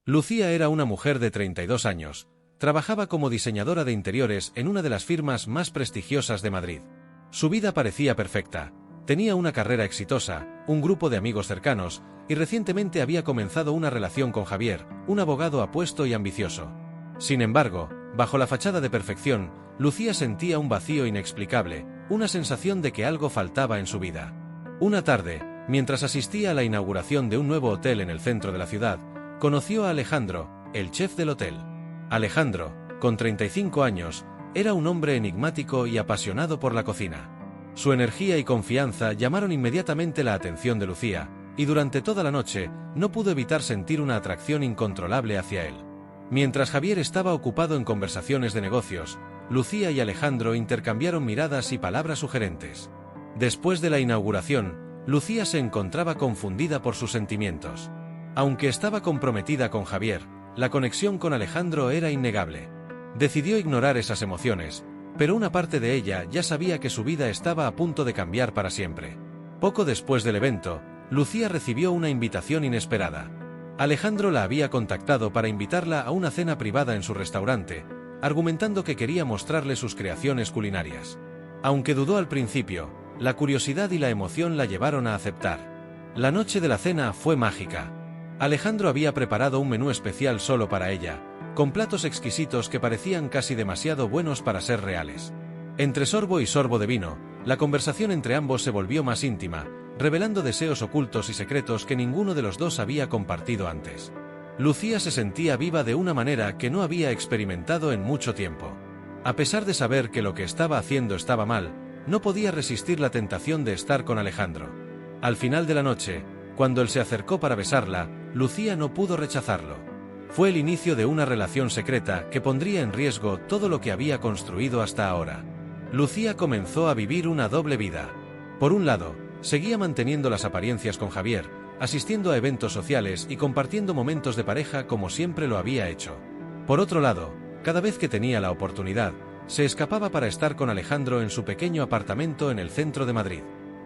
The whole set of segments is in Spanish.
Lucía era una mujer de 32 años. Trabajaba como diseñadora de interiores en una de las firmas más prestigiosas de Madrid. Su vida parecía perfecta. Tenía una carrera exitosa, un grupo de amigos cercanos, y recientemente había comenzado una relación con Javier, un abogado apuesto y ambicioso. Sin embargo, bajo la fachada de perfección, Lucía sentía un vacío inexplicable, una sensación de que algo faltaba en su vida. Una tarde, mientras asistía a la inauguración de un nuevo hotel en el centro de la ciudad, conoció a Alejandro, el chef del hotel. Alejandro, con 35 años, era un hombre enigmático y apasionado por la cocina. Su energía y confianza llamaron inmediatamente la atención de Lucía, y durante toda la noche no pudo evitar sentir una atracción incontrolable hacia él. Mientras Javier estaba ocupado en conversaciones de negocios, Lucía y Alejandro intercambiaron miradas y palabras sugerentes. Después de la inauguración, Lucía se encontraba confundida por sus sentimientos. Aunque estaba comprometida con Javier, la conexión con Alejandro era innegable. Decidió ignorar esas emociones, pero una parte de ella ya sabía que su vida estaba a punto de cambiar para siempre. Poco después del evento, Lucía recibió una invitación inesperada. Alejandro la había contactado para invitarla a una cena privada en su restaurante, argumentando que quería mostrarle sus creaciones culinarias. Aunque dudó al principio, la curiosidad y la emoción la llevaron a aceptar. La noche de la cena fue mágica. Alejandro había preparado un menú especial solo para ella, con platos exquisitos que parecían casi demasiado buenos para ser reales. Entre sorbo y sorbo de vino, la conversación entre ambos se volvió más íntima, revelando deseos ocultos y secretos que ninguno de los dos había compartido antes. Lucía se sentía viva de una manera que no había experimentado en mucho tiempo. A pesar de saber que lo que estaba haciendo estaba mal, no podía resistir la tentación de estar con Alejandro. Al final de la noche, cuando él se acercó para besarla, Lucía no pudo rechazarlo. Fue el inicio de una relación secreta que pondría en riesgo todo lo que había construido hasta ahora. Lucía comenzó a vivir una doble vida. Por un lado, seguía manteniendo las apariencias con Javier, asistiendo a eventos sociales y compartiendo momentos de pareja como siempre lo había hecho. Por otro lado, cada vez que tenía la oportunidad, se escapaba para estar con Alejandro en su pequeño apartamento en el centro de Madrid.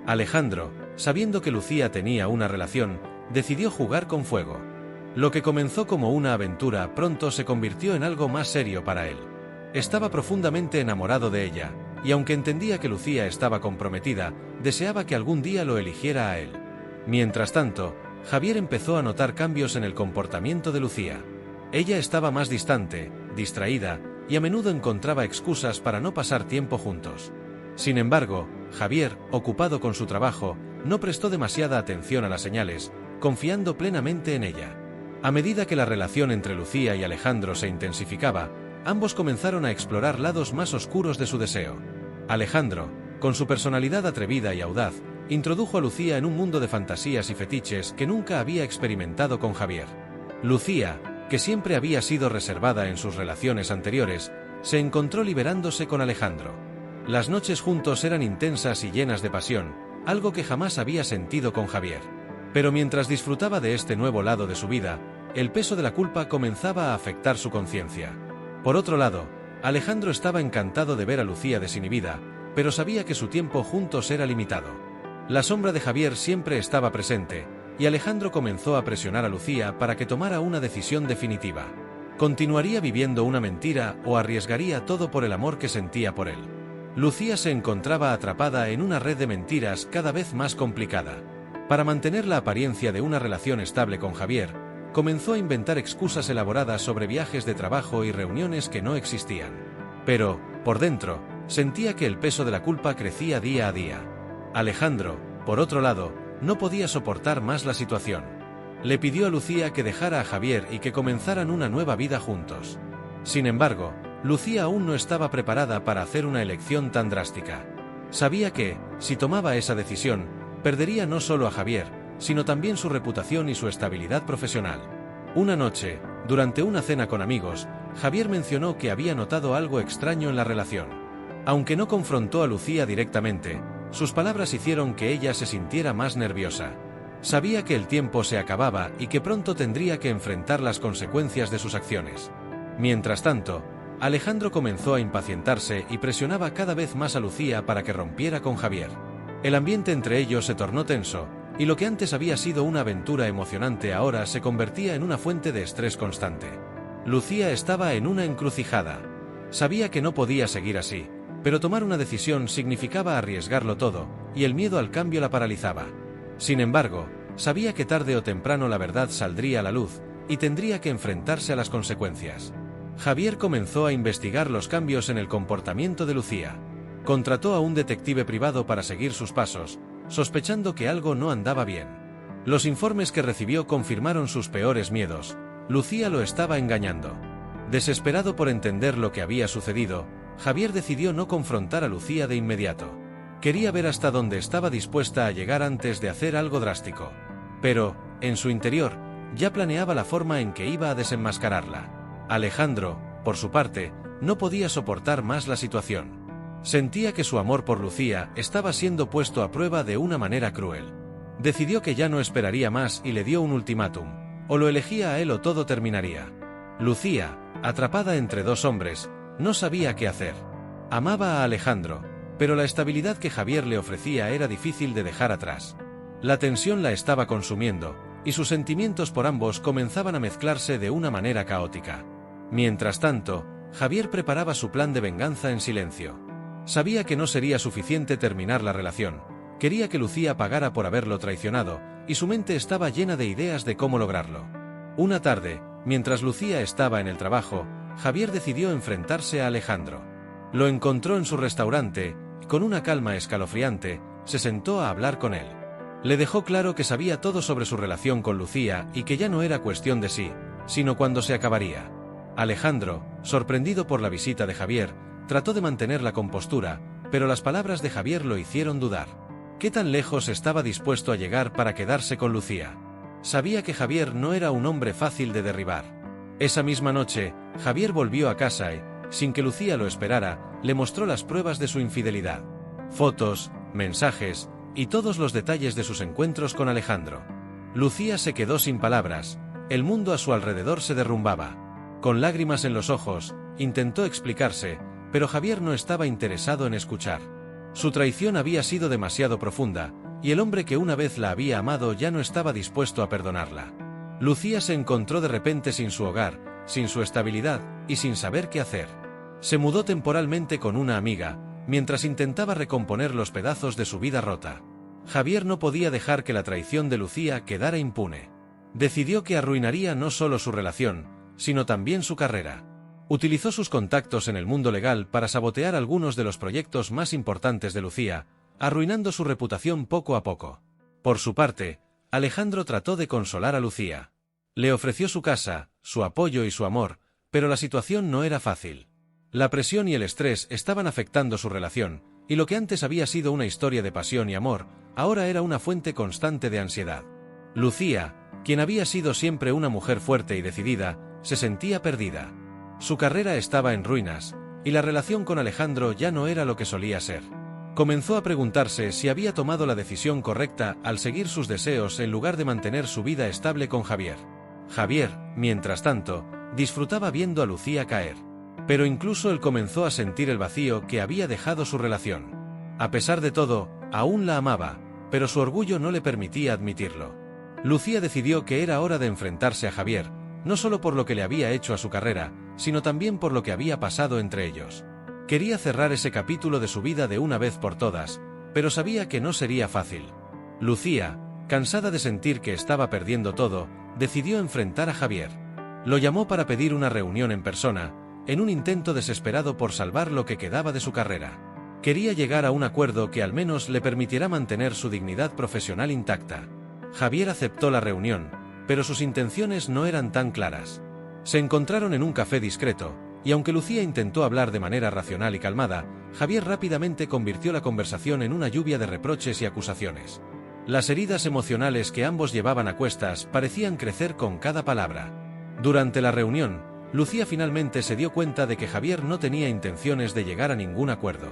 Alejandro, sabiendo que Lucía tenía una relación, decidió jugar con fuego. Lo que comenzó como una aventura pronto se convirtió en algo más serio para él. Estaba profundamente enamorado de ella, y aunque entendía que Lucía estaba comprometida, deseaba que algún día lo eligiera a él. Mientras tanto, Javier empezó a notar cambios en el comportamiento de Lucía. Ella estaba más distante, distraída, y a menudo encontraba excusas para no pasar tiempo juntos. Sin embargo, Javier, ocupado con su trabajo, no prestó demasiada atención a las señales, confiando plenamente en ella. A medida que la relación entre Lucía y Alejandro se intensificaba, ambos comenzaron a explorar lados más oscuros de su deseo. Alejandro, con su personalidad atrevida y audaz, introdujo a Lucía en un mundo de fantasías y fetiches que nunca había experimentado con Javier. Lucía, que siempre había sido reservada en sus relaciones anteriores, se encontró liberándose con Alejandro. Las noches juntos eran intensas y llenas de pasión, algo que jamás había sentido con Javier. Pero mientras disfrutaba de este nuevo lado de su vida, el peso de la culpa comenzaba a afectar su conciencia. Por otro lado, Alejandro estaba encantado de ver a Lucía desinhibida, pero sabía que su tiempo juntos era limitado. La sombra de Javier siempre estaba presente, y Alejandro comenzó a presionar a Lucía para que tomara una decisión definitiva. ¿Continuaría viviendo una mentira o arriesgaría todo por el amor que sentía por él? Lucía se encontraba atrapada en una red de mentiras cada vez más complicada. Para mantener la apariencia de una relación estable con Javier, comenzó a inventar excusas elaboradas sobre viajes de trabajo y reuniones que no existían. Pero, por dentro, sentía que el peso de la culpa crecía día a día. Alejandro, por otro lado, no podía soportar más la situación. Le pidió a Lucía que dejara a Javier y que comenzaran una nueva vida juntos. Sin embargo, Lucía aún no estaba preparada para hacer una elección tan drástica. Sabía que, si tomaba esa decisión, perdería no solo a Javier, sino también su reputación y su estabilidad profesional. Una noche, durante una cena con amigos, Javier mencionó que había notado algo extraño en la relación. Aunque no confrontó a Lucía directamente, sus palabras hicieron que ella se sintiera más nerviosa. Sabía que el tiempo se acababa y que pronto tendría que enfrentar las consecuencias de sus acciones. Mientras tanto, Alejandro comenzó a impacientarse y presionaba cada vez más a Lucía para que rompiera con Javier. El ambiente entre ellos se tornó tenso, y lo que antes había sido una aventura emocionante ahora se convertía en una fuente de estrés constante. Lucía estaba en una encrucijada. Sabía que no podía seguir así, pero tomar una decisión significaba arriesgarlo todo, y el miedo al cambio la paralizaba. Sin embargo, sabía que tarde o temprano la verdad saldría a la luz, y tendría que enfrentarse a las consecuencias. Javier comenzó a investigar los cambios en el comportamiento de Lucía. Contrató a un detective privado para seguir sus pasos, sospechando que algo no andaba bien. Los informes que recibió confirmaron sus peores miedos. Lucía lo estaba engañando. Desesperado por entender lo que había sucedido, Javier decidió no confrontar a Lucía de inmediato. Quería ver hasta dónde estaba dispuesta a llegar antes de hacer algo drástico. Pero, en su interior, ya planeaba la forma en que iba a desenmascararla. Alejandro, por su parte, no podía soportar más la situación. Sentía que su amor por Lucía estaba siendo puesto a prueba de una manera cruel. Decidió que ya no esperaría más y le dio un ultimátum: o lo elegía a él o todo terminaría. Lucía, atrapada entre dos hombres, no sabía qué hacer. Amaba a Alejandro, pero la estabilidad que Javier le ofrecía era difícil de dejar atrás. La tensión la estaba consumiendo, y sus sentimientos por ambos comenzaban a mezclarse de una manera caótica. Mientras tanto, Javier preparaba su plan de venganza en silencio. Sabía que no sería suficiente terminar la relación. Quería que Lucía pagara por haberlo traicionado, y su mente estaba llena de ideas de cómo lograrlo. Una tarde, mientras Lucía estaba en el trabajo, Javier decidió enfrentarse a Alejandro. Lo encontró en su restaurante, y con una calma escalofriante, se sentó a hablar con él. Le dejó claro que sabía todo sobre su relación con Lucía y que ya no era cuestión de sí, sino cuándo se acabaría. Alejandro, sorprendido por la visita de Javier, trató de mantener la compostura, pero las palabras de Javier lo hicieron dudar. ¿Qué tan lejos estaba dispuesto a llegar para quedarse con Lucía? Sabía que Javier no era un hombre fácil de derribar. Esa misma noche, Javier volvió a casa y, sin que Lucía lo esperara, le mostró las pruebas de su infidelidad. Fotos, mensajes, y todos los detalles de sus encuentros con Alejandro. Lucía se quedó sin palabras. El mundo a su alrededor se derrumbaba. Con lágrimas en los ojos, intentó explicarse, pero Javier no estaba interesado en escuchar. Su traición había sido demasiado profunda, y el hombre que una vez la había amado ya no estaba dispuesto a perdonarla. Lucía se encontró de repente sin su hogar, sin su estabilidad, y sin saber qué hacer. Se mudó temporalmente con una amiga, mientras intentaba recomponer los pedazos de su vida rota. Javier no podía dejar que la traición de Lucía quedara impune. Decidió que arruinaría no solo su relación, sino también su carrera. Utilizó sus contactos en el mundo legal para sabotear algunos de los proyectos más importantes de Lucía, arruinando su reputación poco a poco. Por su parte, Alejandro trató de consolar a Lucía. Le ofreció su casa, su apoyo y su amor, pero la situación no era fácil. La presión y el estrés estaban afectando su relación, y lo que antes había sido una historia de pasión y amor, ahora era una fuente constante de ansiedad. Lucía, quien había sido siempre una mujer fuerte y decidida, se sentía perdida. Su carrera estaba en ruinas, y la relación con Alejandro ya no era lo que solía ser. Comenzó a preguntarse si había tomado la decisión correcta al seguir sus deseos en lugar de mantener su vida estable con Javier. Javier, mientras tanto, disfrutaba viendo a Lucía caer. Pero incluso él comenzó a sentir el vacío que había dejado su relación. A pesar de todo, aún la amaba, pero su orgullo no le permitía admitirlo. Lucía decidió que era hora de enfrentarse a Javier, no solo por lo que le había hecho a su carrera, sino también por lo que había pasado entre ellos. Quería cerrar ese capítulo de su vida de una vez por todas, pero sabía que no sería fácil. Lucía, cansada de sentir que estaba perdiendo todo, decidió enfrentar a Javier. Lo llamó para pedir una reunión en persona, en un intento desesperado por salvar lo que quedaba de su carrera. Quería llegar a un acuerdo que al menos le permitiera mantener su dignidad profesional intacta. Javier aceptó la reunión, pero sus intenciones no eran tan claras. Se encontraron en un café discreto, y aunque Lucía intentó hablar de manera racional y calmada, Javier rápidamente convirtió la conversación en una lluvia de reproches y acusaciones. Las heridas emocionales que ambos llevaban a cuestas parecían crecer con cada palabra. Durante la reunión, Lucía finalmente se dio cuenta de que Javier no tenía intenciones de llegar a ningún acuerdo.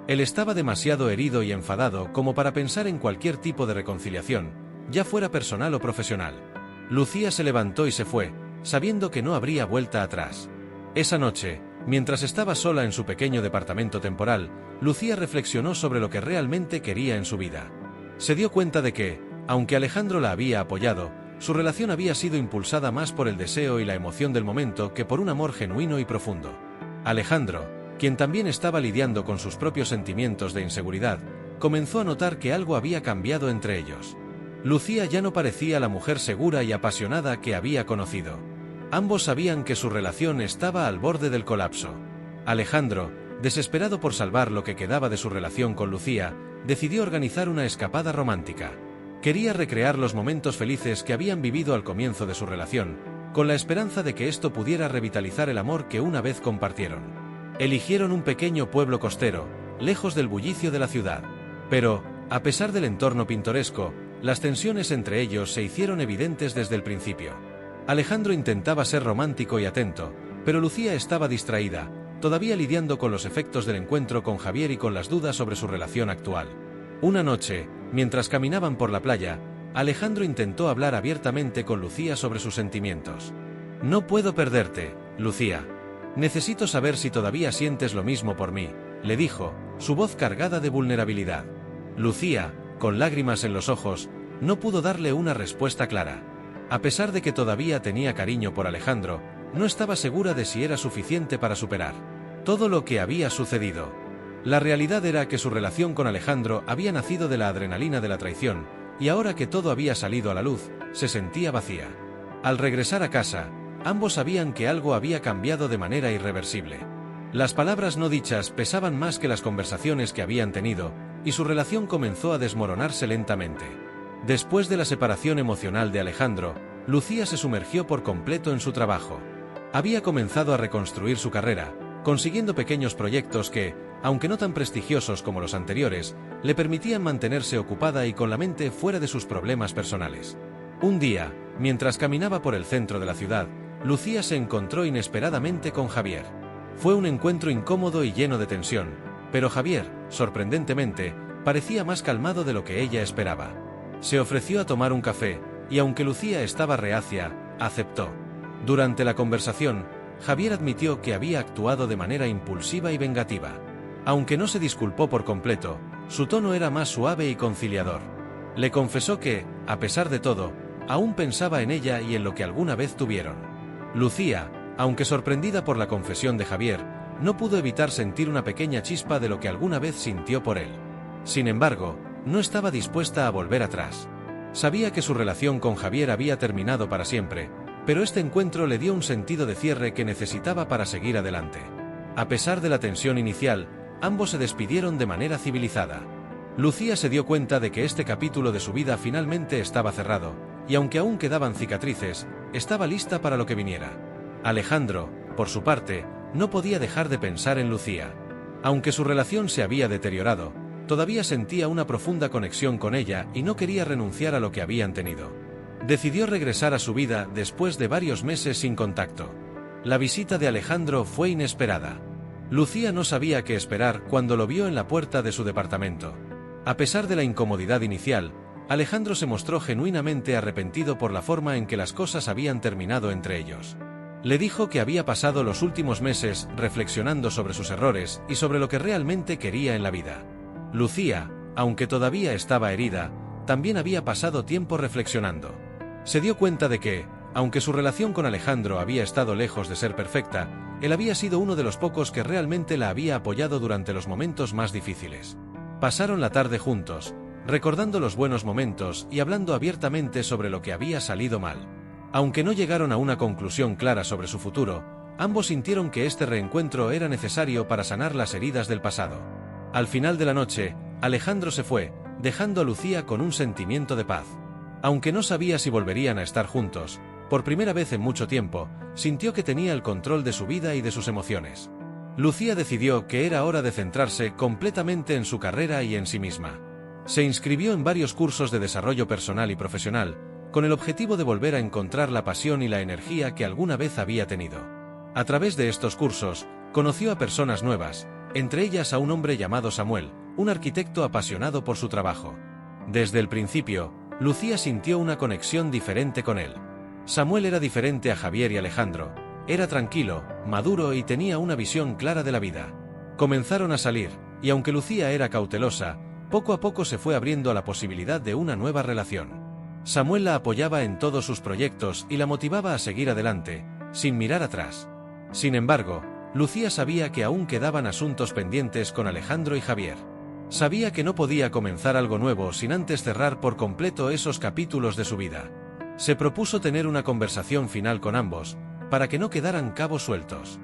Él estaba demasiado herido y enfadado como para pensar en cualquier tipo de reconciliación, ya fuera personal o profesional. Lucía se levantó y se fue, sabiendo que no habría vuelta atrás. Esa noche, mientras estaba sola en su pequeño departamento temporal, Lucía reflexionó sobre lo que realmente quería en su vida. Se dio cuenta de que, Aunque Alejandro la había apoyado, su relación había sido impulsada más por el deseo y la emoción del momento que por un amor genuino y profundo. Alejandro, quien también estaba lidiando con sus propios sentimientos de inseguridad, comenzó a notar que algo había cambiado entre ellos. Lucía ya no parecía la mujer segura y apasionada que había conocido. Ambos sabían que su relación estaba al borde del colapso. Alejandro, desesperado por salvar lo que quedaba de su relación con Lucía, decidió organizar una escapada romántica. Quería recrear los momentos felices que habían vivido al comienzo de su relación, con la esperanza de que esto pudiera revitalizar el amor que una vez compartieron. Eligieron un pequeño pueblo costero, lejos del bullicio de la ciudad. Pero, a pesar del entorno pintoresco, las tensiones entre ellos se hicieron evidentes desde el principio. Alejandro intentaba ser romántico y atento, pero Lucía estaba distraída, todavía lidiando con los efectos del encuentro con Javier y con las dudas sobre su relación actual. Una noche, mientras caminaban por la playa, Alejandro intentó hablar abiertamente con Lucía sobre sus sentimientos. «No puedo perderte, Lucía. Necesito saber si todavía sientes lo mismo por mí», le dijo, su voz cargada de vulnerabilidad. Lucía, con lágrimas en los ojos, no pudo darle una respuesta clara. A pesar de que todavía tenía cariño por Alejandro, no estaba segura de si era suficiente para superar todo lo que había sucedido. La realidad era que su relación con Alejandro había nacido de la adrenalina de la traición, y ahora que todo había salido a la luz, se sentía vacía. Al regresar a casa, ambos sabían que algo había cambiado de manera irreversible. Las palabras no dichas pesaban más que las conversaciones que habían tenido, y su relación comenzó a desmoronarse lentamente. Después de la separación emocional de Alejandro, Lucía se sumergió por completo en su trabajo. Había comenzado a reconstruir su carrera, consiguiendo pequeños proyectos que, aunque no tan prestigiosos como los anteriores, le permitían mantenerse ocupada y con la mente fuera de sus problemas personales. Un día, mientras caminaba por el centro de la ciudad, Lucía se encontró inesperadamente con Javier. Fue un encuentro incómodo y lleno de tensión, pero Javier, sorprendentemente, parecía más calmado de lo que ella esperaba. Se ofreció a tomar un café, y aunque Lucía estaba reacia, aceptó. Durante la conversación, Javier admitió que había actuado de manera impulsiva y vengativa. Aunque no se disculpó por completo, su tono era más suave y conciliador. Le confesó que, a pesar de todo, aún pensaba en ella y en lo que alguna vez tuvieron. Lucía, aunque sorprendida por la confesión de Javier, no pudo evitar sentir una pequeña chispa de lo que alguna vez sintió por él. Sin embargo, no estaba dispuesta a volver atrás. Sabía que su relación con Javier había terminado para siempre, pero este encuentro le dio un sentido de cierre que necesitaba para seguir adelante. A pesar de la tensión inicial, ambos se despidieron de manera civilizada. Lucía se dio cuenta de que este capítulo de su vida finalmente estaba cerrado, y aunque aún quedaban cicatrices, estaba lista para lo que viniera. Alejandro, por su parte, no podía dejar de pensar en Lucía. Aunque su relación se había deteriorado, todavía sentía una profunda conexión con ella y no quería renunciar a lo que habían tenido. Decidió regresar a su vida después de varios meses sin contacto. La visita de Alejandro fue inesperada. Lucía no sabía qué esperar cuando lo vio en la puerta de su departamento. A pesar de la incomodidad inicial, Alejandro se mostró genuinamente arrepentido por la forma en que las cosas habían terminado entre ellos. Le dijo que había pasado los últimos meses reflexionando sobre sus errores y sobre lo que realmente quería en la vida. Lucía, aunque todavía estaba herida, también había pasado tiempo reflexionando. Se dio cuenta de que, aunque su relación con Alejandro había estado lejos de ser perfecta, él había sido uno de los pocos que realmente la había apoyado durante los momentos más difíciles. Pasaron la tarde juntos, recordando los buenos momentos y hablando abiertamente sobre lo que había salido mal. Aunque no llegaron a una conclusión clara sobre su futuro, ambos sintieron que este reencuentro era necesario para sanar las heridas del pasado. Al final de la noche, Alejandro se fue, dejando a Lucía con un sentimiento de paz. Aunque no sabía si volverían a estar juntos, por primera vez en mucho tiempo, sintió que tenía el control de su vida y de sus emociones. Lucía decidió que era hora de centrarse completamente en su carrera y en sí misma. Se inscribió en varios cursos de desarrollo personal y profesional, con el objetivo de volver a encontrar la pasión y la energía que alguna vez había tenido. A través de estos cursos, conoció a personas nuevas, entre ellas a un hombre llamado Samuel, un arquitecto apasionado por su trabajo. Desde el principio, Lucía sintió una conexión diferente con él. Samuel era diferente a Javier y Alejandro, era tranquilo, maduro y tenía una visión clara de la vida. Comenzaron a salir, y aunque Lucía era cautelosa, poco a poco se fue abriendo a la posibilidad de una nueva relación. Samuel la apoyaba en todos sus proyectos y la motivaba a seguir adelante, sin mirar atrás. Sin embargo, Lucía sabía que aún quedaban asuntos pendientes con Alejandro y Javier. Sabía que no podía comenzar algo nuevo sin antes cerrar por completo esos capítulos de su vida. Se propuso tener una conversación final con ambos, para que no quedaran cabos sueltos.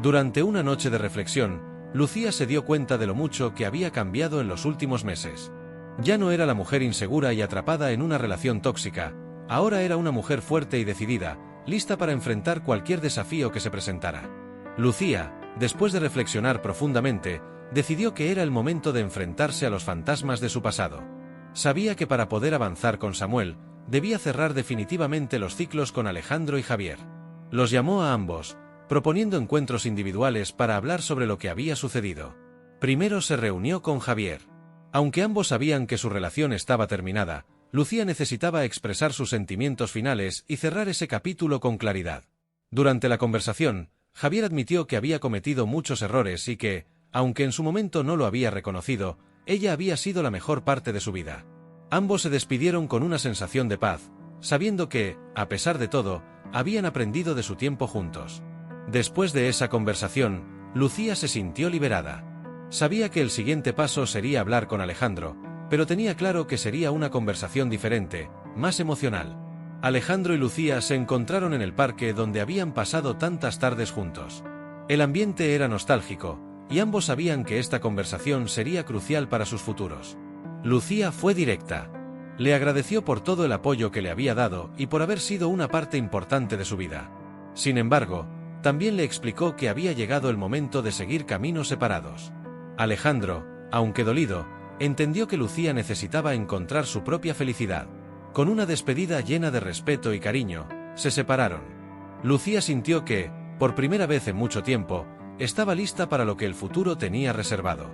Durante una noche de reflexión, Lucía se dio cuenta de lo mucho que había cambiado en los últimos meses. Ya no era la mujer insegura y atrapada en una relación tóxica, ahora era una mujer fuerte y decidida, lista para enfrentar cualquier desafío que se presentara. Lucía, después de reflexionar profundamente, decidió que era el momento de enfrentarse a los fantasmas de su pasado. Sabía que para poder avanzar con Samuel, debía cerrar definitivamente los ciclos con Alejandro y Javier. Los llamó a ambos, proponiendo encuentros individuales para hablar sobre lo que había sucedido. Primero se reunió con Javier. Aunque ambos sabían que su relación estaba terminada, Lucía necesitaba expresar sus sentimientos finales y cerrar ese capítulo con claridad. Durante la conversación, Javier admitió que había cometido muchos errores y que, aunque en su momento no lo había reconocido, ella había sido la mejor parte de su vida. Ambos se despidieron con una sensación de paz, sabiendo que, a pesar de todo, habían aprendido de su tiempo juntos. Después de esa conversación, Lucía se sintió liberada. Sabía que el siguiente paso sería hablar con Alejandro, pero tenía claro que sería una conversación diferente, más emocional. Alejandro y Lucía se encontraron en el parque donde habían pasado tantas tardes juntos. El ambiente era nostálgico, y ambos sabían que esta conversación sería crucial para sus futuros. Lucía fue directa. Le agradeció por todo el apoyo que le había dado y por haber sido una parte importante de su vida. Sin embargo, también le explicó que había llegado el momento de seguir caminos separados. Alejandro, aunque dolido, entendió que Lucía necesitaba encontrar su propia felicidad. Con una despedida llena de respeto y cariño, se separaron. Lucía sintió que, por primera vez en mucho tiempo, estaba lista para lo que el futuro tenía reservado.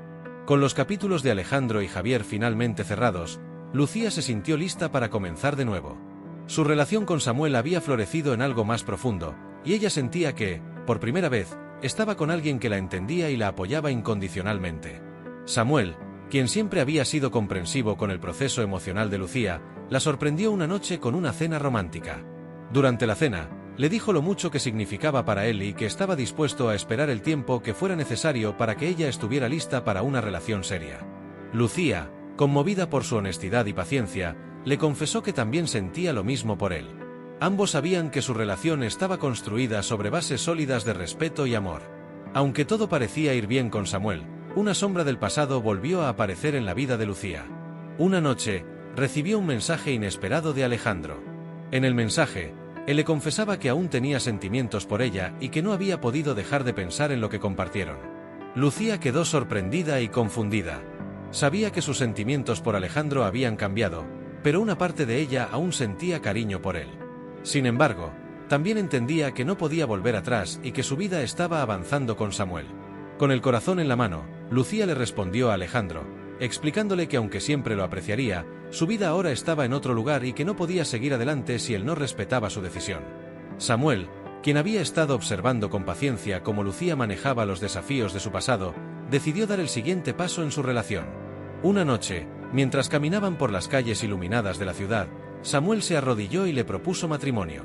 Con los capítulos de Alejandro y Javier finalmente cerrados, Lucía se sintió lista para comenzar de nuevo. Su relación con Samuel había florecido en algo más profundo, y ella sentía que, por primera vez, estaba con alguien que la entendía y la apoyaba incondicionalmente. Samuel, quien siempre había sido comprensivo con el proceso emocional de Lucía, la sorprendió una noche con una cena romántica. Durante la cena, le dijo lo mucho que significaba para él y que estaba dispuesto a esperar el tiempo que fuera necesario para que ella estuviera lista para una relación seria. Lucía, conmovida por su honestidad y paciencia, le confesó que también sentía lo mismo por él. Ambos sabían que su relación estaba construida sobre bases sólidas de respeto y amor. Aunque todo parecía ir bien con Samuel, una sombra del pasado volvió a aparecer en la vida de Lucía. Una noche, recibió un mensaje inesperado de Alejandro. En el mensaje, él le confesaba que aún tenía sentimientos por ella y que no había podido dejar de pensar en lo que compartieron. Lucía quedó sorprendida y confundida. Sabía que sus sentimientos por Alejandro habían cambiado, pero una parte de ella aún sentía cariño por él. Sin embargo, también entendía que no podía volver atrás y que su vida estaba avanzando con Samuel. Con el corazón en la mano, Lucía le respondió a Alejandro, explicándole que aunque siempre lo apreciaría, su vida ahora estaba en otro lugar y que no podía seguir adelante si él no respetaba su decisión. Samuel, quien había estado observando con paciencia cómo Lucía manejaba los desafíos de su pasado, decidió dar el siguiente paso en su relación. Una noche, mientras caminaban por las calles iluminadas de la ciudad, Samuel se arrodilló y le propuso matrimonio.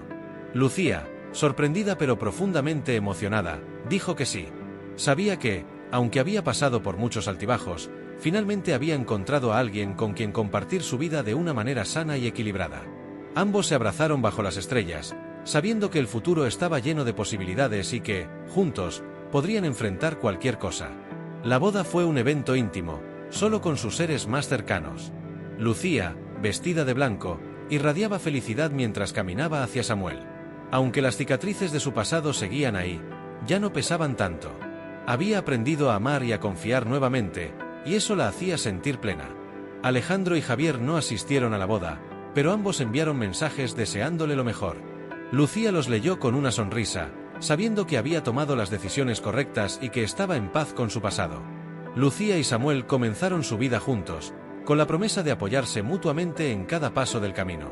Lucía, sorprendida pero profundamente emocionada, dijo que sí. Sabía que, aunque había pasado por muchos altibajos, finalmente había encontrado a alguien con quien compartir su vida de una manera sana y equilibrada. Ambos se abrazaron bajo las estrellas, sabiendo que el futuro estaba lleno de posibilidades y que, juntos, podrían enfrentar cualquier cosa. La boda fue un evento íntimo, solo con sus seres más cercanos. Lucía, vestida de blanco, irradiaba felicidad mientras caminaba hacia Samuel. Aunque las cicatrices de su pasado seguían ahí, ya no pesaban tanto. Había aprendido a amar y a confiar nuevamente, y eso la hacía sentir plena. Alejandro y Javier no asistieron a la boda, pero ambos enviaron mensajes deseándole lo mejor. Lucía los leyó con una sonrisa, sabiendo que había tomado las decisiones correctas y que estaba en paz con su pasado. Lucía y Samuel comenzaron su vida juntos, con la promesa de apoyarse mutuamente en cada paso del camino.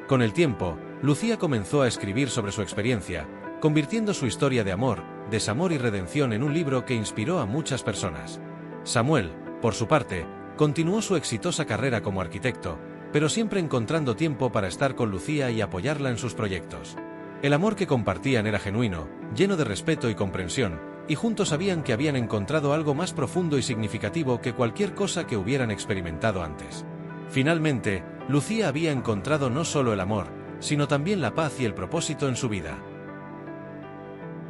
Con el tiempo, Lucía comenzó a escribir sobre su experiencia, convirtiendo su historia de amor, desamor y redención en un libro que inspiró a muchas personas. Samuel, por su parte, continuó su exitosa carrera como arquitecto, pero siempre encontrando tiempo para estar con Lucía y apoyarla en sus proyectos. El amor que compartían era genuino, lleno de respeto y comprensión, y juntos sabían que habían encontrado algo más profundo y significativo que cualquier cosa que hubieran experimentado antes. Finalmente, Lucía había encontrado no solo el amor, sino también la paz y el propósito en su vida.